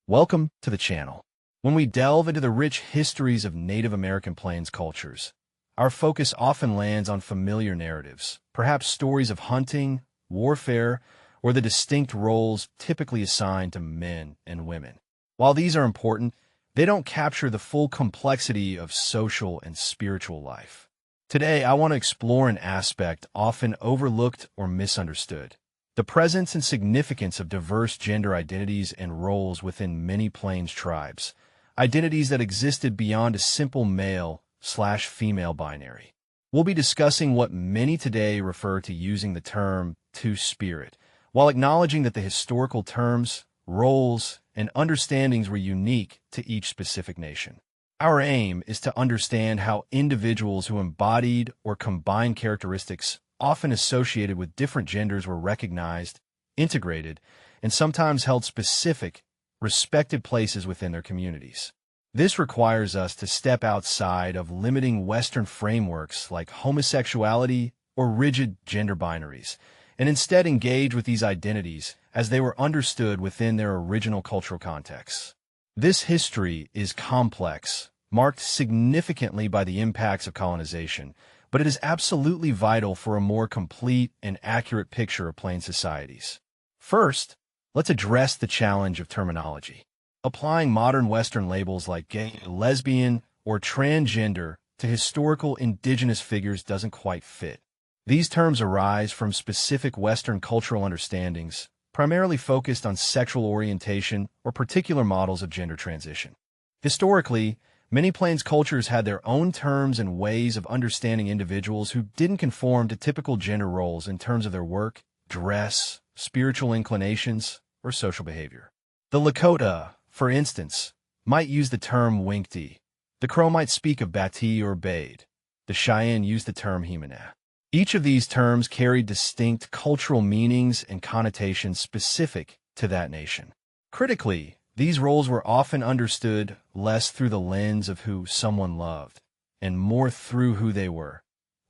Welcome to the channel. When we delve into the rich histories of Native American Plains cultures, our focus often lands on familiar narratives, perhaps stories of hunting, warfare, or the distinct roles typically assigned to men and women. While these are important, they don't capture the full complexity of social and spiritual life. Today, I want to explore an aspect often overlooked or misunderstood: the presence and significance of diverse gender identities and roles within many Plains tribes, identities that existed beyond a simple male/female binary. We'll be discussing what many today refer to using the term two-spirit, while acknowledging that the historical terms, roles, and understandings were unique to each specific nation. Our aim is to understand how individuals who embodied or combined characteristics often associated with different genders were recognized, integrated, and sometimes held specific, respected places within their communities. This requires us to step outside of limiting Western frameworks like homosexuality or rigid gender binaries, and instead engage with these identities as they were understood within their original cultural contexts. This history is complex, marked significantly by the impacts of colonization, but it is absolutely vital for a more complete and accurate picture of Plains societies. First, let's address the challenge of terminology. Applying modern Western labels like gay, lesbian, or transgender to historical Indigenous figures doesn't quite fit. These terms arise from specific Western cultural understandings, primarily focused on sexual orientation or particular models of gender transition. Historically, many Plains cultures had their own terms and ways of understanding individuals who didn't conform to typical gender roles in terms of their work, dress, spiritual inclinations, or social behavior. The Lakota, for instance, might use the term Winkté. The Crow might speak of Batée or Badé. The Cheyenne used the term Heemaneh. Each of these terms carried distinct cultural meanings and connotations specific to that nation. Critically, these roles were often understood less through the lens of who someone loved, and more through who they were,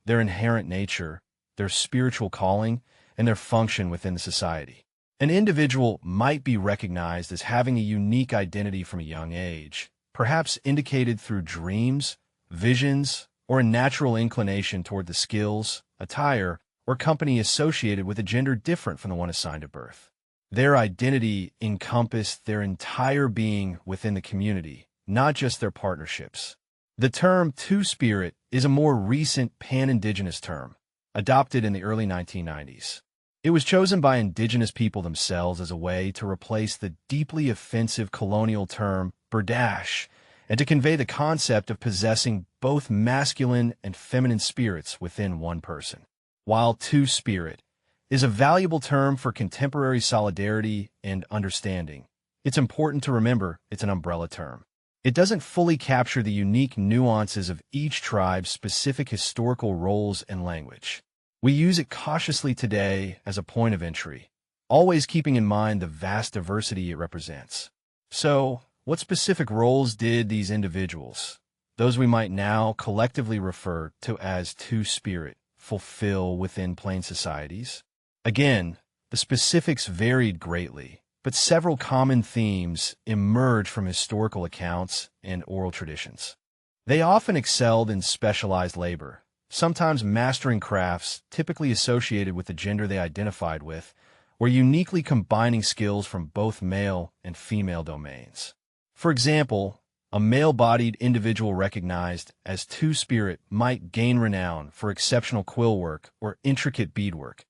their inherent nature, their spiritual calling, and their function within the society. An individual might be recognized as having a unique identity from a young age, perhaps indicated through dreams, visions, or a natural inclination toward the skills, attire, or company associated with a gender different from the one assigned at birth. Their identity encompassed their entire being within the community, not just their partnerships. The term two-spirit is a more recent pan-Indigenous term, adopted in the early 1990s. It was chosen by Indigenous people themselves as a way to replace the deeply offensive colonial term berdache, and to convey the concept of possessing both masculine and feminine spirits within one person. While two-spirit is a valuable term for contemporary solidarity and understanding, it's important to remember it's an umbrella term. It doesn't fully capture the unique nuances of each tribe's specific historical roles and language. We use it cautiously today as a point of entry, always keeping in mind the vast diversity it represents. So, what specific roles did these individuals, those we might now collectively refer to as two-spirit, fulfill within Plains societies? Again, the specifics varied greatly, but several common themes emerge from historical accounts and oral traditions. They often excelled in specialized labor, sometimes mastering crafts typically associated with the gender they identified with, or uniquely combining skills from both male and female domains. For example, a male-bodied individual recognized as two-spirit might gain renown for exceptional quill work or intricate beadwork,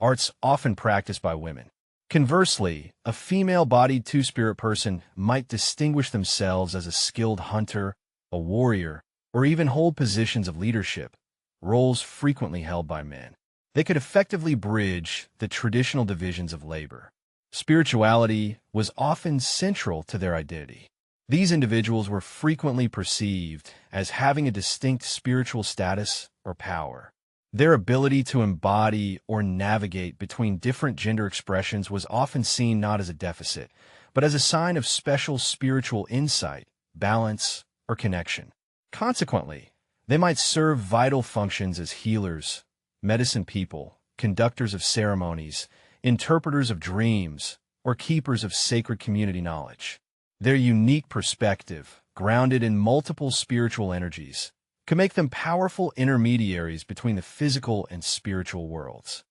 arts often practiced by women. Conversely, a female-bodied two-spirit person might distinguish themselves as a skilled hunter, a warrior, or even hold positions of leadership, roles frequently held by men. They could effectively bridge the traditional divisions of labor. Spirituality was often central to their identity. These individuals were frequently perceived as having a distinct spiritual status or power. Their ability to embody or navigate between different gender expressions was often seen not as a deficit, but as a sign of special spiritual insight, balance, or connection. Consequently, they might serve vital functions as healers, medicine people, conductors of ceremonies, interpreters of dreams, or keepers of sacred community knowledge. Their unique perspective, grounded in multiple spiritual energies, can make them powerful intermediaries between the physical and spiritual worlds.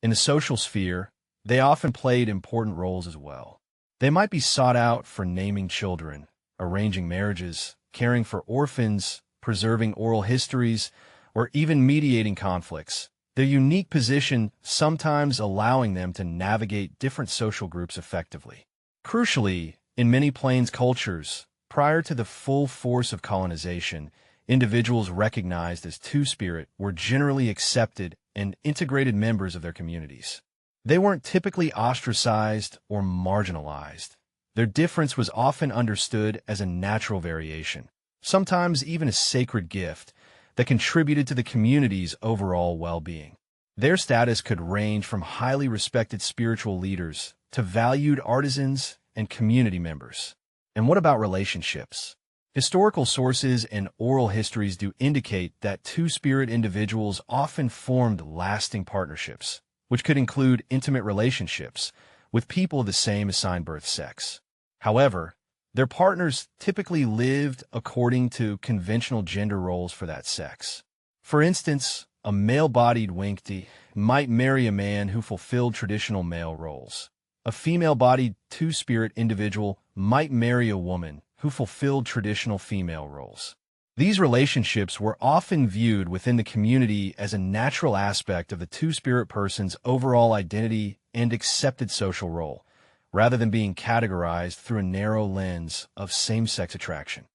In the social sphere, they often played important roles as well. They might be sought out for naming children, arranging marriages, caring for orphans, preserving oral histories, or even mediating conflicts. Their unique position sometimes allowing them to navigate different social groups effectively. Crucially, in many Plains cultures, prior to the full force of colonization, individuals recognized as Two-Spirit were generally accepted and integrated members of their communities. They weren't typically ostracized or marginalized. Their difference was often understood as a natural variation, sometimes even a sacred gift, that contributed to the community's overall well-being. Their status could range from highly respected spiritual leaders to valued artisans and community members. And what about relationships? Historical sources and oral histories do indicate that Two-Spirit individuals often formed lasting partnerships, which could include intimate relationships with people of the same assigned birth sex. However, their partners typically lived according to conventional gender roles for that sex. For instance, a male-bodied Winkté might marry a man who fulfilled traditional male roles. A female-bodied Two-Spirit individual might marry a woman who fulfilled traditional female roles. These relationships were often viewed within the community as a natural aspect of the Two-Spirit person's overall identity and accepted social role, rather than being categorized through a narrow lens of same-sex attraction.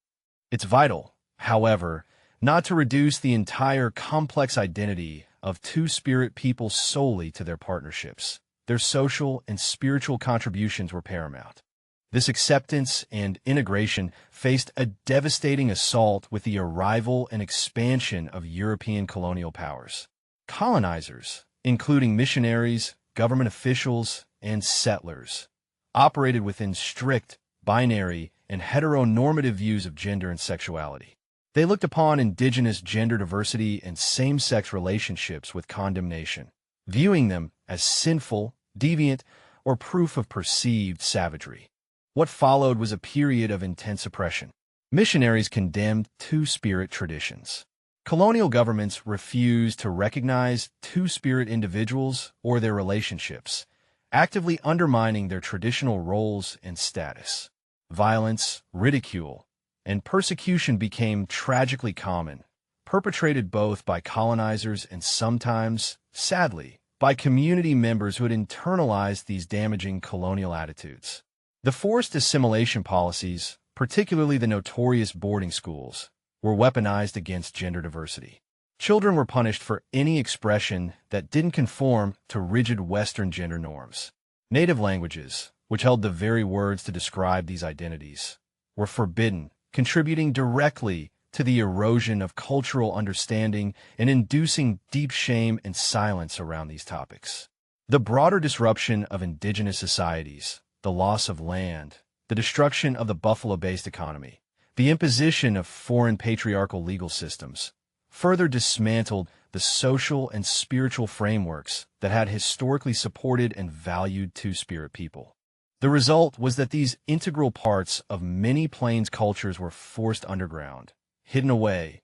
It's vital, however, not to reduce the entire complex identity of Two-Spirit people solely to their partnerships. Their social and spiritual contributions were paramount. This acceptance and integration faced a devastating assault with the arrival and expansion of European colonial powers. Colonizers, including missionaries, government officials, and settlers, operated within strict, binary, and heteronormative views of gender and sexuality. They looked upon indigenous gender diversity and same-sex relationships with condemnation, viewing them as sinful, deviant, or proof of perceived savagery. What followed was a period of intense oppression. Missionaries condemned Two-Spirit traditions. Colonial governments refused to recognize Two-Spirit individuals or their relationships, actively undermining their traditional roles and status. Violence, ridicule, and persecution became tragically common, perpetrated both by colonizers and sometimes, sadly, by community members who had internalized these damaging colonial attitudes. The forced assimilation policies, particularly the notorious boarding schools, were weaponized against gender diversity. Children were punished for any expression that didn't conform to rigid Western gender norms. Native languages, which held the very words to describe these identities, were forbidden, contributing directly to the erosion of cultural understanding and inducing deep shame and silence around these topics. The broader disruption of indigenous societies, the loss of land, the destruction of the buffalo-based economy, the imposition of foreign patriarchal legal systems, further dismantled the social and spiritual frameworks that had historically supported and valued Two-Spirit people. The result was that these integral parts of many Plains cultures were forced underground, hidden away,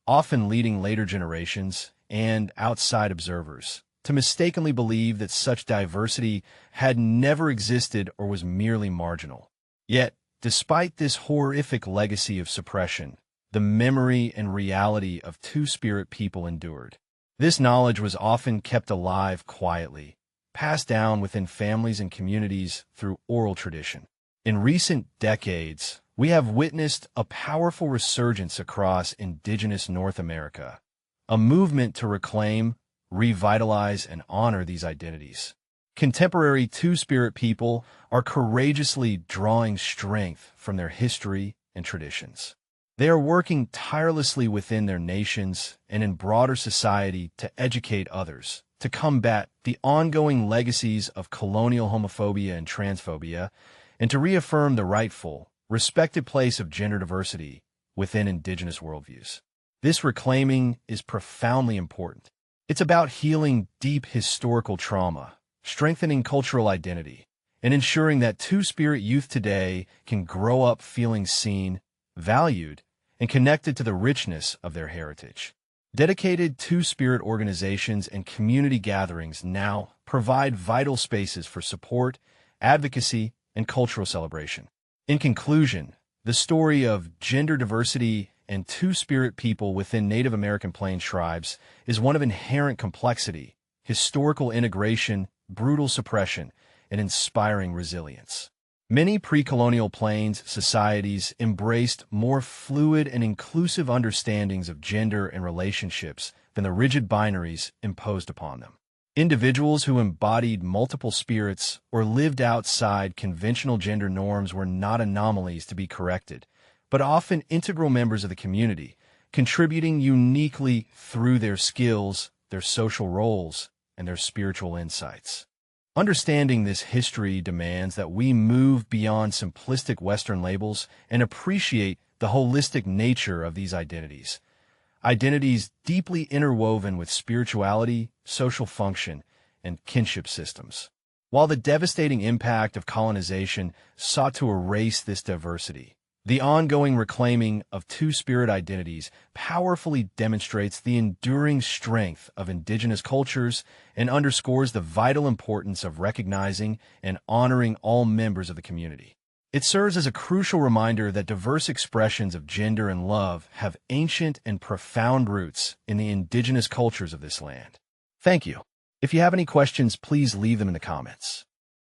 often leading later generations and outside observers to mistakenly believe that such diversity had never existed or was merely marginal. Yet, despite this horrific legacy of suppression, the memory and reality of Two-Spirit people endured. This knowledge was often kept alive quietly, passed down within families and communities through oral tradition. In recent decades, we have witnessed a powerful resurgence across indigenous North America, a movement to reclaim, revitalize, and honor these identities. Contemporary Two-Spirit people are courageously drawing strength from their history and traditions. They are working tirelessly within their nations and in broader society to educate others, to combat the ongoing legacies of colonial homophobia and transphobia, and to reaffirm the rightful, respected place of gender diversity within indigenous worldviews. This reclaiming is profoundly important. It's about healing deep historical trauma, strengthening cultural identity, and ensuring that Two-Spirit youth today can grow up feeling seen, valued, and connected to the richness of their heritage. Dedicated Two-Spirit organizations and community gatherings now provide vital spaces for support, advocacy, and cultural celebration. In conclusion, the story of gender diversity and Two-Spirit people within Native American Plains tribes is one of inherent complexity, historical integration, brutal suppression, and inspiring resilience. Many pre-colonial Plains societies embraced more fluid and inclusive understandings of gender and relationships than the rigid binaries imposed upon them. Individuals who embodied multiple spirits or lived outside conventional gender norms were not anomalies to be corrected, but often integral members of the community, contributing uniquely through their skills, their social roles, and their spiritual insights. Understanding this history demands that we move beyond simplistic Western labels and appreciate the holistic nature of these identities. Identities deeply interwoven with spirituality, social function, and kinship systems. While the devastating impact of colonization sought to erase this diversity, the ongoing reclaiming of Two-Spirit identities powerfully demonstrates the enduring strength of Indigenous cultures and underscores the vital importance of recognizing and honoring all members of the community. It serves as a crucial reminder that diverse expressions of gender and love have ancient and profound roots in the Indigenous cultures of this land. Thank you. If you have any questions, please leave them in the comments.